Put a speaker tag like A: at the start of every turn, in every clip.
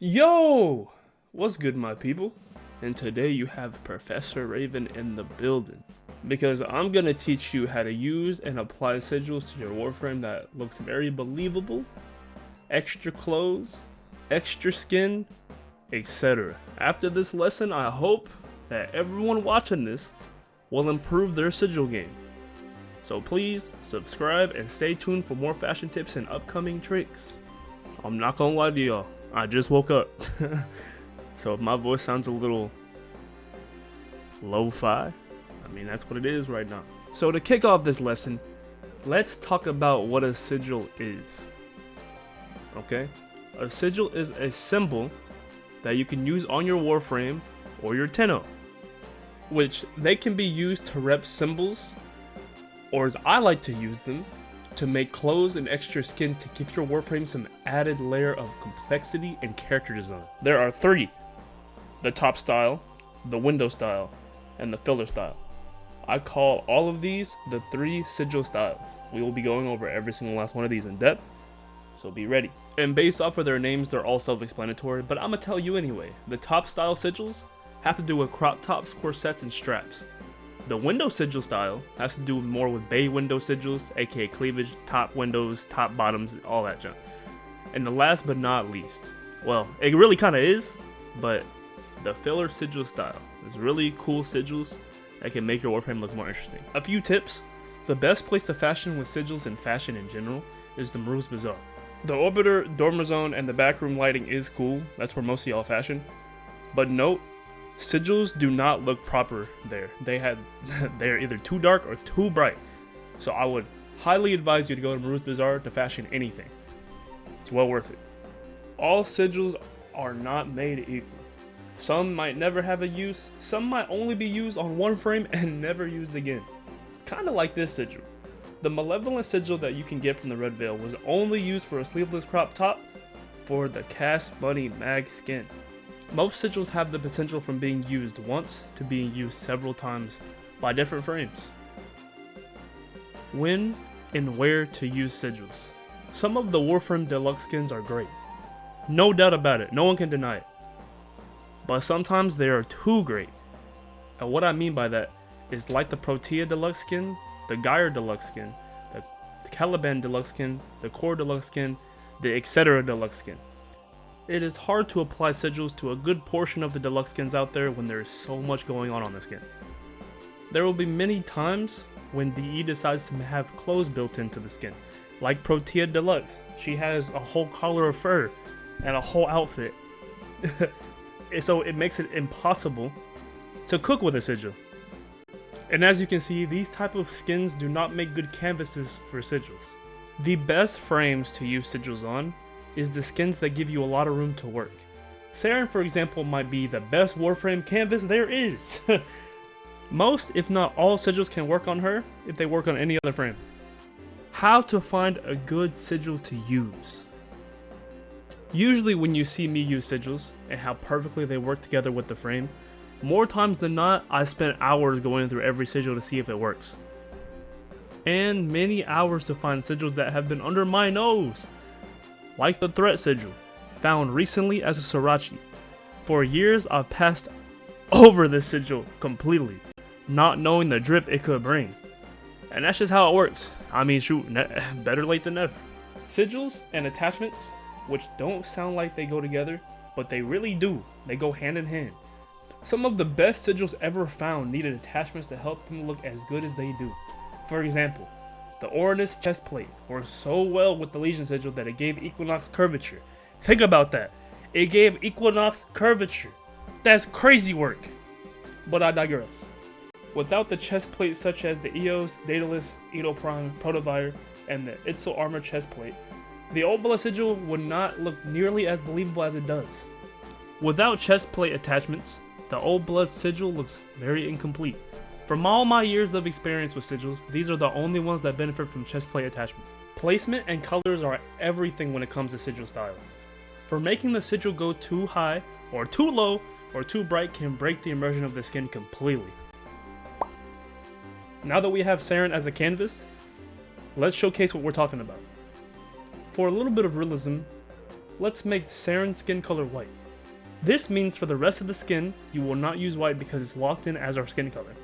A: Yo! What's good, my people? And today you have Professor Raven in the building. Because I'm gonna teach you how to use and apply sigils to your warframe that looks very believable, extra clothes, extra skin, etc. After this lesson, I hope that everyone watching this will improve their sigil game. So please subscribe and stay tuned for more fashion tips and upcoming tricks. I'm not gonna lie to y'all, I just woke up. So if my voice sounds a little lo-fi, I mean that's what it is right now. So to kick off this lesson, let's talk about what a sigil is. Okay? A sigil is a symbol that you can use on your warframe or your Tenno, which they can be used to rep symbols, or as I like to use them, to make clothes and extra skin to give your warframe some added layer of complexity and character design. There are three: the top style, the window style, and the filler style. I call all of these the three sigil styles. We will be going over every single last one of these in depth, so be ready. And based off of their names, they're all self-explanatory, but I'm gonna tell you anyway. The top style sigils have to do with crop tops, corsets, and straps. The window sigil style has to do more with bay window sigils, aka cleavage, top windows, top bottoms, all that junk. And the last but not least, well, it really kind of is, but the filler sigil style is really cool sigils that can make your warframe look more interesting. A few tips: the best place to fashion with sigils and fashion in general is the Maru's Bazaar. The orbiter, dormer zone, and the backroom lighting is cool. That's where most of y'all fashion. But note, sigils do not look proper there. They're either too dark or too bright. So I would highly advise you to go to Maru's Bazaar to fashion anything. It's well worth it. All sigils are not made equal. Some might never have a use, some might only be used on one frame and never used again. Kinda like this sigil. The malevolent sigil that you can get from the Red Veil was only used for a sleeveless crop top for the Cast Bunny mag skin. Most sigils have the potential from being used once to being used several times by different frames. When and where to use sigils. Some of the Warframe Deluxe skins are great. No doubt about it, no one can deny it. But sometimes they are too great. And what I mean by that is like the Protea Deluxe skin, the Gyre Deluxe skin, the Caliban Deluxe skin, the Core Deluxe skin, the etc. Deluxe skin. It is hard to apply sigils to a good portion of the deluxe skins out there when there is so much going on the skin. There will be many times when DE decides to have clothes built into the skin, like Protea Deluxe. She has a whole collar of fur and a whole outfit. So it makes it impossible to cook with a sigil. And as you can see, these type of skins do not make good canvases for sigils. The best frames to use sigils on is the skins that give you a lot of room to work. Saren, for example, might be the best warframe canvas there is. Most, if not all, sigils can work on her if they work on any other frame. How to find a good sigil to use. Usually when you see me use sigils and how perfectly they work together with the frame, more times than not, I spent hours going through every sigil to see if it works. And many hours to find sigils that have been under my nose. Like the Threat Sigil, found recently as a Sriracha. For years I've passed over this sigil completely, not knowing the drip it could bring. And that's just how it works. I mean, shoot, better late than never. Sigils and attachments, which don't sound like they go together, but they really do. They go hand in hand. Some of the best sigils ever found needed attachments to help them look as good as they do. For example, the Orinus chestplate worked so well with the Legion sigil that it gave Equinox curvature. Think about that. It gave Equinox curvature. That's crazy work. But I digress. Without the chestplates such as the Eos, Daedalus, Edo Prime, Protovire, and the Itzel Armor chestplate, the Old Blood sigil would not look nearly as believable as it does. Without chestplate attachments, the Old Blood sigil looks very incomplete. From all my years of experience with sigils, these are the only ones that benefit from chestplate attachment. Placement and colors are everything when it comes to sigil styles. For making the sigil go too high, or too low, or too bright can break the immersion of the skin completely. Now that we have Saren as a canvas, let's showcase what we're talking about. For a little bit of realism, let's make Saren's skin color white. This means for the rest of the skin, you will not use white because it's locked in as our skin color.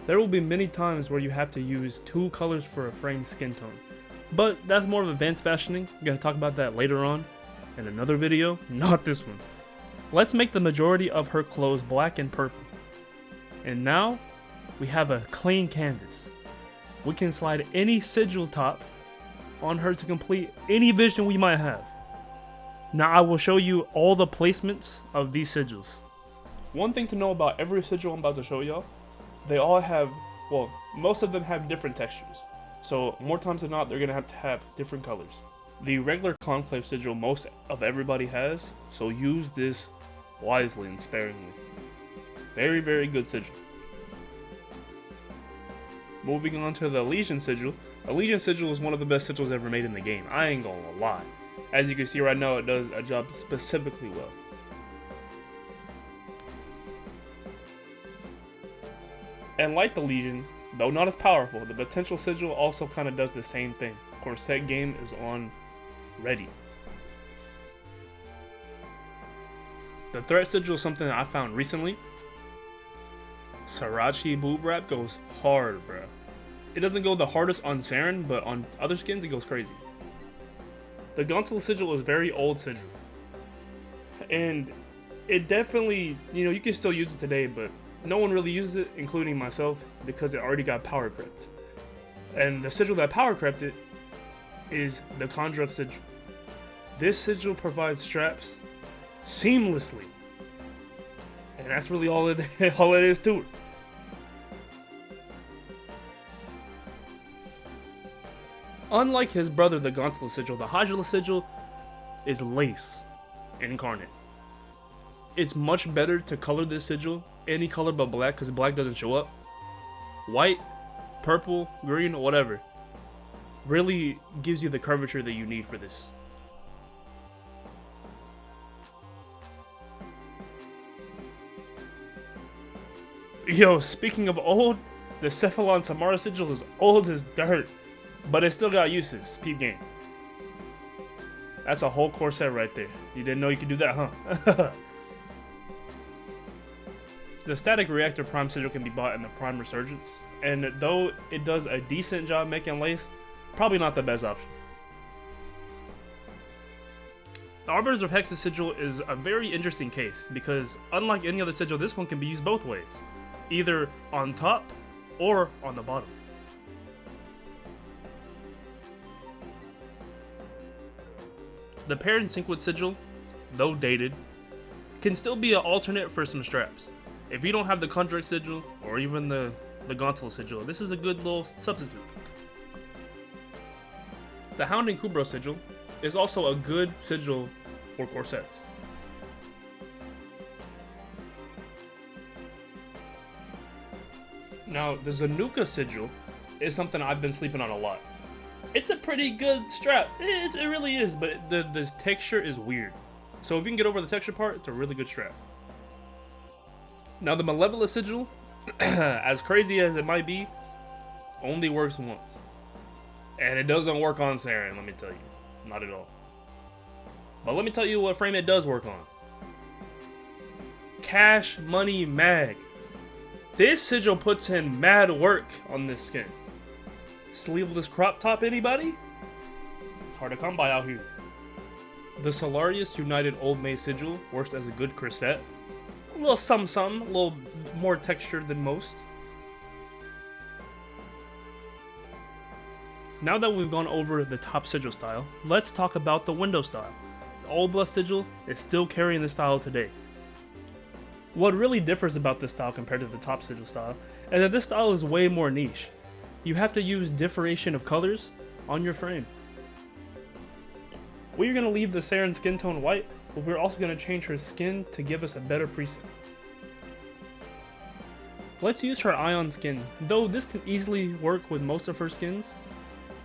A: There will be many times where you have to use 2 colors for a framed skin tone, but that's more of advanced fashioning. I'm going to talk about that later on in another video, not this one. Let's make the majority of her clothes black and purple. And now, we have a clean canvas. We can slide any sigil top on her to complete any vision we might have. Now I will show you all the placements of these sigils. One thing to know about every sigil I'm about to show y'all, they all have, well, most of them have different textures. So more times than not, they're gonna have to have different colors. The regular conclave sigil most of everybody has, so use this wisely and sparingly. Very, very good sigil. Moving on to the Legion sigil. A Legion sigil is one of the best sigils ever made in the game. I ain't gonna lie. As you can see right now, it does a job specifically well. And like the Legion, though not as powerful, the potential sigil also kind of does the same thing. Corset game is on ready. The threat sigil is something that I found recently. Sriracha boob wrap goes hard, bro. It doesn't go the hardest on Saren, but on other skins it goes crazy. The Gonzalo sigil is very old sigil. And it definitely, you can still use it today, but no one really uses it, including myself, because it already got power crept. And the sigil that power crept it is the Conjure sigil. This sigil provides straps seamlessly. And that's really all it is to it. Unlike his brother, the Gonzalo sigil, the Sigil sigil is lace incarnate. It's much better to color this sigil any color but black, because black doesn't show up. White, purple, green, whatever, really gives you the curvature that you need for this. Yo, speaking of old, the Cephalon Samara sigil is old as dirt, but it still got uses. Peep game. That's a whole corset right there. You didn't know you could do that, huh? The Static Reactor Prime sigil can be bought in the Prime Resurgence, and though it does a decent job making lace, probably not the best option. The Arbiters of Hex's sigil is a very interesting case, because unlike any other sigil, this one can be used both ways, either on top or on the bottom. The Parent Synquid sigil, though dated, can still be an alternate for some straps. If you don't have the Conjure sigil, or even the Gonzalo sigil, this is a good little substitute. The Hound and Kubro sigil is also a good sigil for corsets. Now, the Zanuka sigil is something I've been sleeping on a lot. It's a pretty good strap. It really is, but the texture is weird. So if you can get over the texture part, it's a really good strap. Now the Malevolent sigil, as crazy as it might be, only works once. And it doesn't work on Saren, let me tell you. Not at all. But let me tell you what frame it does work on. Cash Money Mag. This sigil puts in mad work on this skin. Sleeveless crop top, anybody? It's hard to come by out here. The Solarius United Old May sigil works as a good corset. A little something, a little more texture than most. Now that we've gone over the top sigil style, let's talk about the window style. The Old Blood sigil is still carrying this style today. What really differs about this style compared to the top sigil style is that this style is way more niche. You have to use differentiation of colors on your frame. We're going to leave the Saren skin tone white, but we're also going to change her skin to give us a better preset. Let's use her Ion skin, though this can easily work with most of her skins.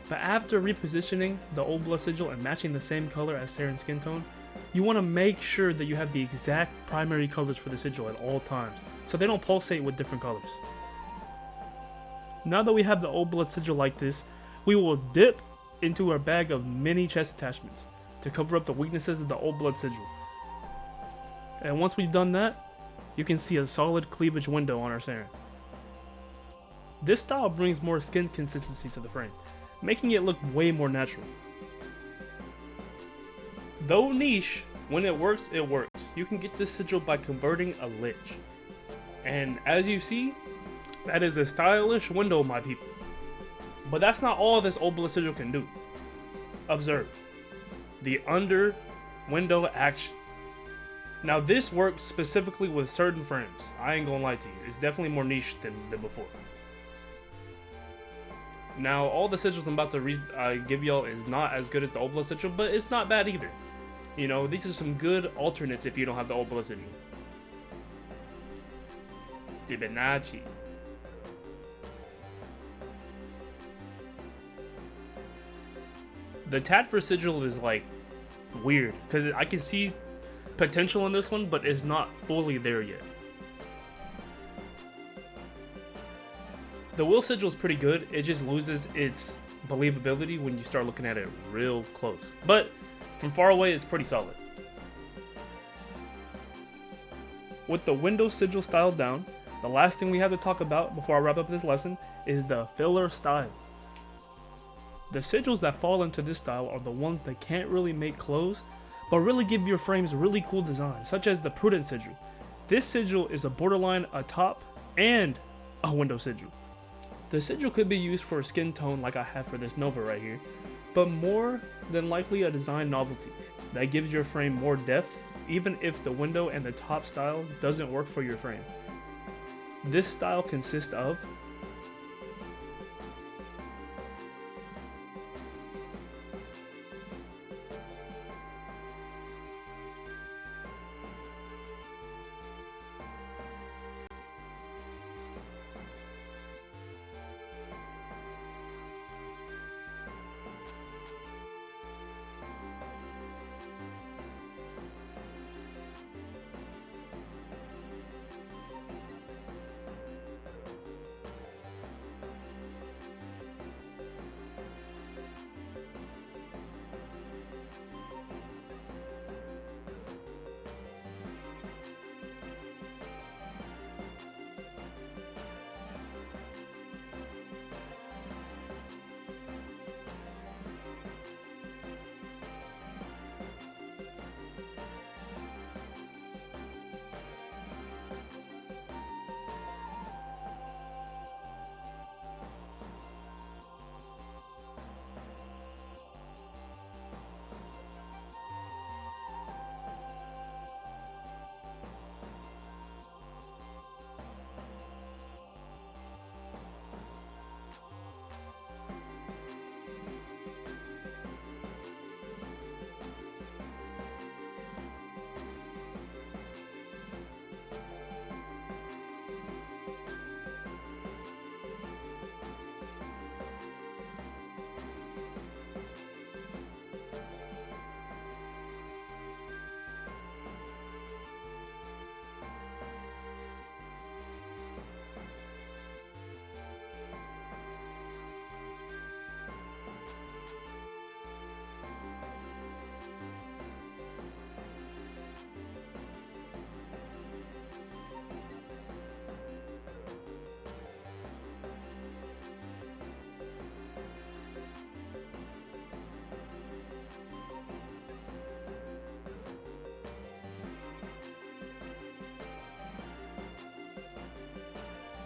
A: But after repositioning the Old Blood sigil and matching the same color as Saren's skin tone, you want to make sure that you have the exact primary colors for the sigil at all times, so they don't pulsate with different colors. Now that we have the Old Blood sigil like this, we will dip into our bag of mini chest attachments. to cover up the weaknesses of the old blood sigil. And once we've done that, you can see a solid cleavage window on our Saren. This style brings more skin consistency to the frame, making it look way more natural. Though niche, when it works, it works. You can get this sigil by converting a lich. And as you see, that is a stylish window, my people. But that's not all this old blood sigil can do. Observe the under window action. Now this works specifically with certain frames. I ain't gonna lie to you, it's definitely more niche than before. Now all the sigils I'm about to give y'all is not as good as the old blood sigil, but it's not bad either. You know, these are some good alternates if you don't have the old blood sigil. Fibonacci. The tat for sigil is like weird because I can see potential in this one, but it's not fully there yet. The will sigil is pretty good, it just loses its believability when you start looking at it real close. But from far away, it's pretty solid. With the window sigil styled down, the last thing we have to talk about before I wrap up this lesson is the filler style. The sigils that fall into this style are the ones that can't really make clothes, but really give your frames really cool designs, such as the Prudent sigil. This sigil is a borderline, a top, and a window sigil. The sigil could be used for a skin tone like I have for this Nova right here, but more than likely a design novelty that gives your frame more depth, even if the window and the top style doesn't work for your frame. This style consists of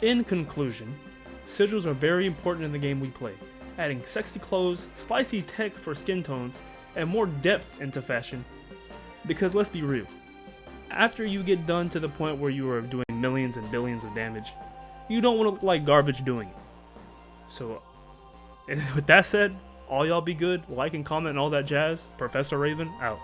A: In conclusion, sigils are very important in the game we play, adding sexy clothes, spicy tech for skin tones, and more depth into fashion. Because let's be real, after you get done to the point where you are doing millions and billions of damage, you don't want to look like garbage doing it. So, with that said, all y'all be good, like and comment and all that jazz. Professor Raven, out.